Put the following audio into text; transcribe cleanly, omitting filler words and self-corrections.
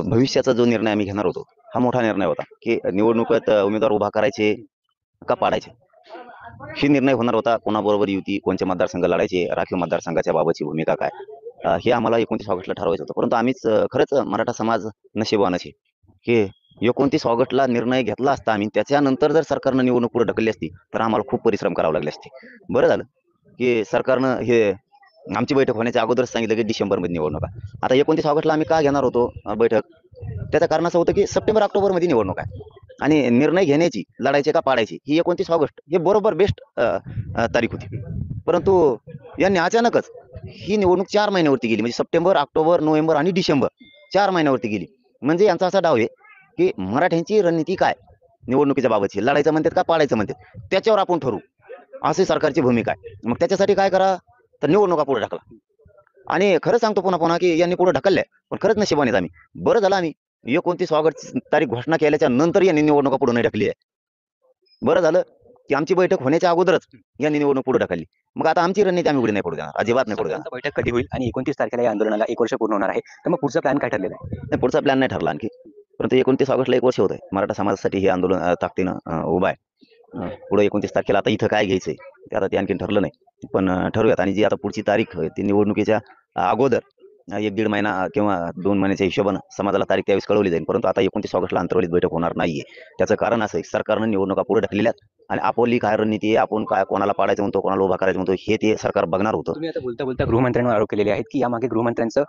भविष्याचा जो निर्णय आम्ही घेणार होतो, हा मोठा निर्णय होता, की निवडणुकीत उमेदवार उभा करायचे का पाडायचे? ही निर्णय होणार होता. कोणाबरोबर युती, कोणते मतदारसंघ लढायचे, राखीव मतदारसंघाच्या बाबतची भूमिका काय? हे आम्हाला 29 ऑगस्टला ठरवायचं होतं. परंतु आम्हीच खरंच मराठा समाज नशिबवान आहे, की 29 ऑगस्टला निर्णय घेतला असता आम्ही, त्याच्यानंतर जर सरकारनं निवडणूक पुढे ढकलली असती, तर आम्हाला खूप परिश्रम करावे लागले असते. बरं झालं, की सरकारनं हे आमची बैठक होण्याच्या अगोदरच सांगितलं, की डिसेंबरमध्ये निवडणुका. आता 29 ऑगस्टला आम्ही का घेणार होतो बैठक? त्याचं कारण असं होतं, की सप्टेंबर-ऑक्टोबरमध्ये निवडणूक आहे आणि निर्णय घेण्याची, लढायचे का पाडायचे, ही 29 ऑगस्ट हे बरोबर बेस्ट तारीख होती. परंतु यांनी अचानकच ही निवडणूक 4 महिन्यावरती गेली. म्हणजे सप्टेंबर, ऑक्टोबर, नोव्हेंबर आणि डिसेंबर 4 महिन्यावरती गेली. म्हणजे यांचा असा डाव आहे, की मराठ्यांची रणनीती काय? निवडणुकीच्या बाबतची लढायचं म्हणतात का पाडायचं म्हणतात? त्याच्यावर आपण ठरवू. अशी सरकारची भूमिका आहे. मग त्याच्यासाठी काय करा? तर निवडणुका पुढे ढकला. आणि खरं सांगतो पुन्हा-पुन्हा, की यांनी पुढे ढकलल्या. पण खरंच नशिबाने आम्ही. बरं झालं आम्ही 29 ऑगस्ट तारीख घोषणा केल्याच्या नंतर यांनी निवडणुका पुढे नाही ढकलली आहे. बरं झालं, की आमची बैठक होण्याच्या अगोदरच यांनी निवडणूक पुढे ढकलली. मग आता आमची रणनीती आम्ही पुढे नाही पडू देणार. अजिबात नाही पडू देणार. साधारणतः बैठक कधी होईल आणि 29 तारखेला या आंदोलनाला 1 वर्ष पूर्ण होणार आहे. तर मग पुढचा प्लॅन काय ठरलेला आहे? नाही पुढचा प्लॅन नाही ठरला आणखी. परंतु 29 ऑगस्टला 1 वर्ष होत आहे. मराठा समाजासाठी हे आंदोलन ताकदीनं उभं आहे. पुढे 29 तारखेला आता इथं काय घ्यायचंय, ते आता ते आणखीन ठरलं नाही. पण ठरवूयात आणि जी आता पुढची तारीख ती निवडणुकीच्या अगोदर 1-1.5 महिना किंवा 2 महिन्याच्या हिशोबानं समाजाला तारीख त्यावेळेस कळवली जाईल. परंतु आता 29 ऑगस्टला अंतर्वलित बैठक होणार नाहीये. त्याचं कारण असं आहे, सरकारनं निवडणुका पुढे ढकललेल्या आणि आपली काय रणनीती आहे, आपण काय कोणाला पाडायचं म्हणतो, कोणाला उभा करायचं म्हणतो, हे ते सरकार बघणार होतं. तुम्ही आता बोलता-बोलता गृहमंत्र्यांवर आरोप केलेले आहेत, की यामागे गृहमंत्र्यांचं